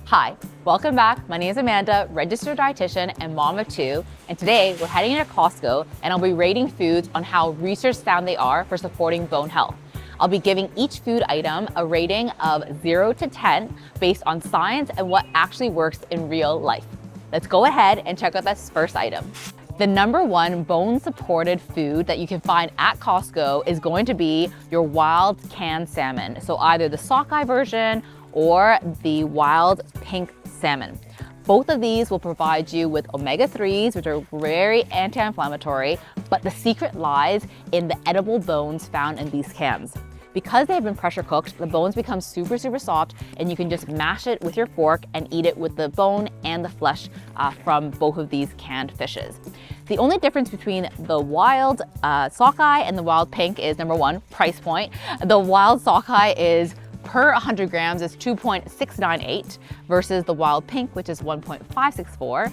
Hi, welcome back. My name is Amanda, registered dietitian and mom of two, and today we're heading into Costco and I'll be rating foods on how research found they are for supporting bone health. I'll be giving each food item a rating of 0 to 10 based on science and what actually works in real life. Let's go ahead and check out this first item. The number one bone-supported food that you can find at Costco is going to be your wild canned salmon. So either the sockeye version or the wild pink salmon. Both of these will provide you with omega-3s, which are very anti-inflammatory, but the secret lies in the edible bones found in these cans. Because they've been pressure cooked, the bones become super soft, and you can just mash it with your fork and eat it with the bone and the flesh from both of these canned fishes. The only difference between the wild sockeye and the wild pink is, number one, price point. The wild sockeye is per 100 grams is 2.698 versus the wild pink, which is 1.564.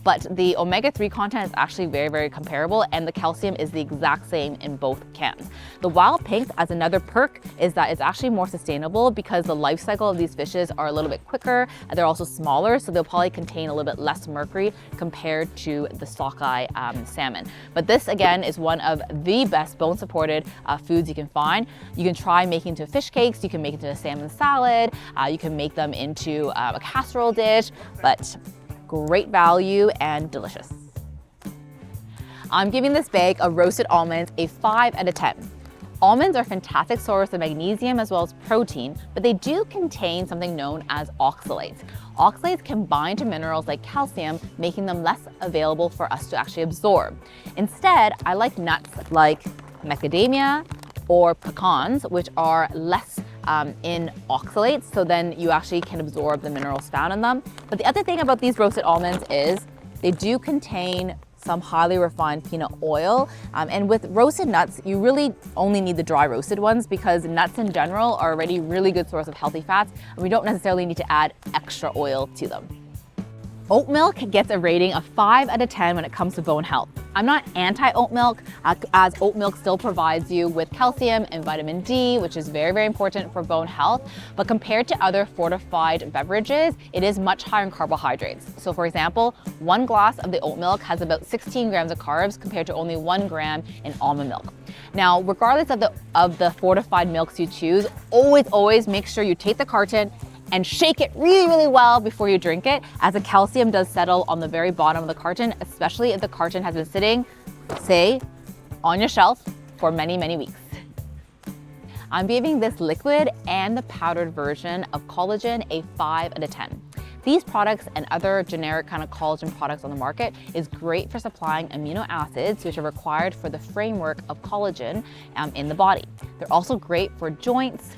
But the omega-3 content is actually very comparable, and the calcium is the exact same in both cans. The wild pink, as another perk, is that it's actually more sustainable because the life cycle of these fishes are a little bit quicker. They're also smaller, so they'll probably contain a little bit less mercury compared to the sockeye salmon. But this, again, is one of the best bone-supported foods you can find. You can try making into fish cakes, you can make it into a salmon salad, you can make them into a casserole dish, but great value and delicious. I'm giving this bag of roasted almonds a 5 out of 10. Almonds are a fantastic source of magnesium as well as protein, but they do contain something known as oxalates. Oxalates can bind to minerals like calcium, making them less available for us to actually absorb. Instead, I like nuts like macadamia or pecans, which are less in oxalates, so then you actually can absorb the minerals found in them. But the other thing about these roasted almonds is they do contain some highly refined peanut oil. And with roasted nuts, you really only need the dry roasted ones because nuts in general are already a really good source of healthy fats, and we don't necessarily need to add extra oil to them. Oat milk gets a rating of 5 out of 10 when it comes to bone health. I'm not anti-oat milk, as oat milk still provides you with calcium and vitamin D, which is very important for bone health. But compared to other fortified beverages, it is much higher in carbohydrates. So for example, 1 glass of the oat milk has about 16 grams of carbs compared to only 1 gram in almond milk. Now, regardless of the fortified milks you choose, always make sure you take the carton and shake it really well before you drink it, as the calcium does settle on the very bottom of the carton, especially if the carton has been sitting, say, on your shelf for many weeks. I'm giving this liquid and the powdered version of collagen a 5 out of 10. These products and other generic kind of collagen products on the market is great for supplying amino acids, which are required for the framework of collagen in the body. They're also great for joints,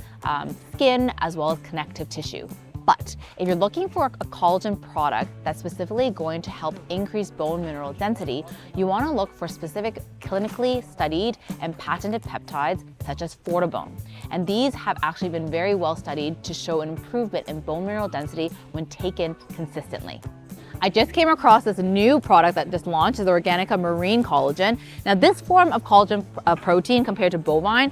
skin, as well as connective tissue. But if you're looking for a collagen product that's specifically going to help increase bone mineral density, you want to look for specific clinically studied and patented peptides such as Fortibone. And these have actually been very well studied to show an improvement in bone mineral density when taken consistently. I just came across this new product that just launched, is Organica Marine Collagen. Now this form of collagen protein compared to bovine,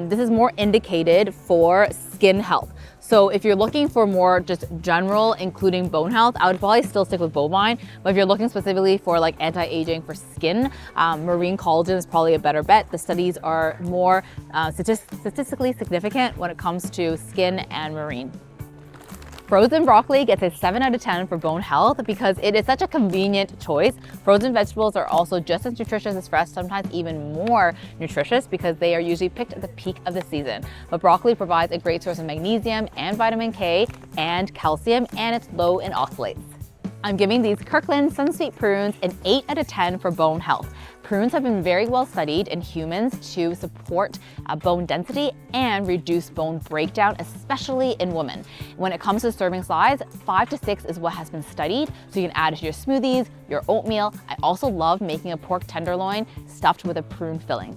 this is more indicated for skin health. So if you're looking for more just general, including bone health, I would probably still stick with bovine. But if you're looking specifically for like anti-aging for skin, marine collagen is probably a better bet. The studies are more statistically significant when it comes to skin and marine. Frozen broccoli gets a 7 out of 10 for bone health because it is such a convenient choice. Frozen vegetables are also just as nutritious as fresh, sometimes even more nutritious because they are usually picked at the peak of the season. But broccoli provides a great source of magnesium and vitamin K and calcium, and it's low in oxalates. I'm giving these Kirkland Sunsweet prunes an 8 out of 10 for bone health. Prunes have been very well studied in humans to support bone density and reduce bone breakdown, especially in women. When it comes to serving size, 5 to 6 is what has been studied, so you can add it to your smoothies, your oatmeal. I also love making a pork tenderloin stuffed with a prune filling.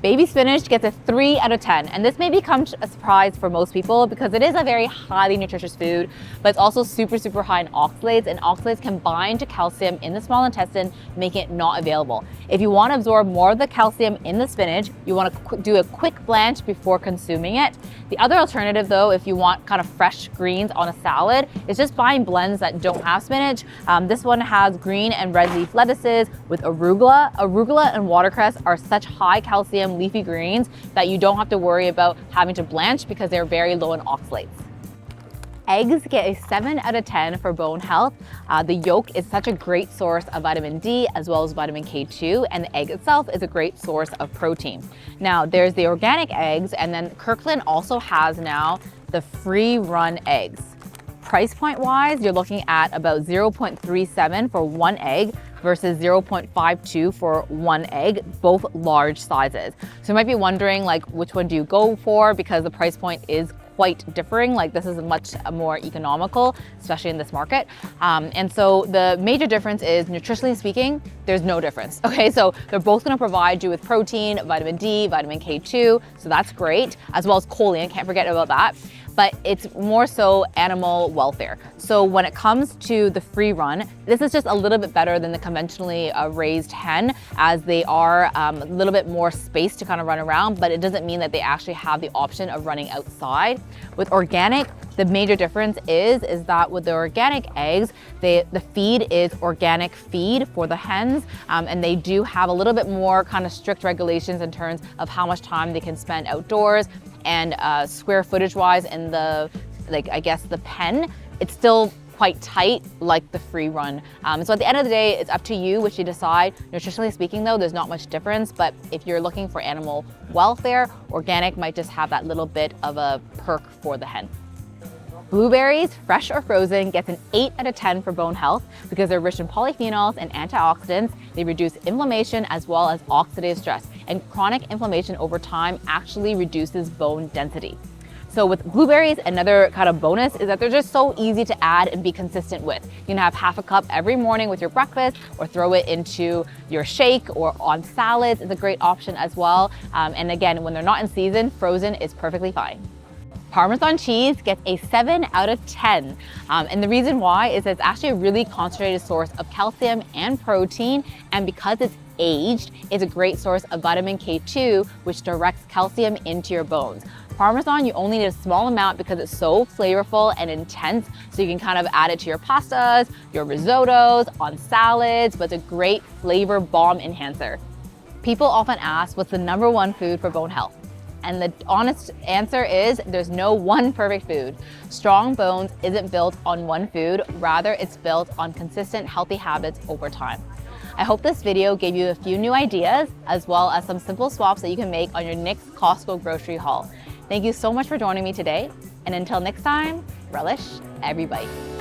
Baby spinach gets a 3 out of 10, and this may become a surprise for most people because it is a very highly nutritious food, but it's also super high in oxalates, and oxalates can bind to calcium in the small intestine, making it not available. If you want to absorb more of the calcium in the spinach, you want to do a quick blanch before consuming it. The other alternative though, if you want kind of fresh greens on a salad, is just buying blends that don't have spinach. This one has green and red leaf lettuces with arugula. Arugula and watercress are such high calcium leafy greens that you don't have to worry about having to blanch because they're very low in oxalates. Eggs get a 7 out of 10 for bone health. The yolk is such a great source of vitamin D as well as vitamin K2, and the egg itself is a great source of protein. Now there's the organic eggs, and then Kirkland also has now the free run eggs. Price point wise, you're looking at about 0.37 for one egg versus 0.52 for one egg, both large sizes. So you might be wondering, like, which one do you go for, because the price point is quite differing. Like, this is much more economical, especially in this market. And so the major difference is, nutritionally speaking, there's no difference. Okay, so they're both gonna provide you with protein, vitamin D, vitamin K2, so that's great, as well as choline, can't forget about that. But it's more so animal welfare. So when it comes to the free run, this is just a little bit better than the conventionally raised hen, as they are a little bit more space to kind of run around, but it doesn't mean that they actually have the option of running outside. With organic, the major difference is that with the organic eggs, the feed is organic feed for the hens, and they do have a little bit more kind of strict regulations in terms of how much time they can spend outdoors, and square footage wise in the, I guess the pen, it's still quite tight like the free run. So at the end of the day, it's up to you which you decide. Nutritionally speaking though, there's not much difference, but if you're looking for animal welfare, organic might just have that little bit of a perk for the hen. Blueberries, fresh or frozen, gets an 8 out of 10 for bone health because they're rich in polyphenols and antioxidants. They reduce inflammation as well as oxidative stress, and chronic inflammation over time actually reduces bone density. So with blueberries, another kind of bonus is that they're just so easy to add and be consistent with. You can have half a cup every morning with your breakfast, or throw it into your shake or on salads. It's a great option as well. And again, when they're not in season, frozen is perfectly fine. Parmesan cheese gets a 7 out of 10. And the reason why is it's actually a really concentrated source of calcium and protein, and because it's aged, it's a great source of vitamin K2, which directs calcium into your bones. Parmesan, you only need a small amount because it's so flavorful and intense, so you can kind of add it to your pastas, your risottos, on salads, but it's a great flavor bomb enhancer. People often ask, what's the #1 food for bone health? And the honest answer is, there's no one perfect food. Strong bones isn't built on one food, rather it's built on consistent healthy habits over time. I hope this video gave you a few new ideas, as well as some simple swaps that you can make on your next Costco grocery haul. Thank you so much for joining me today, and until next time, relish every bite.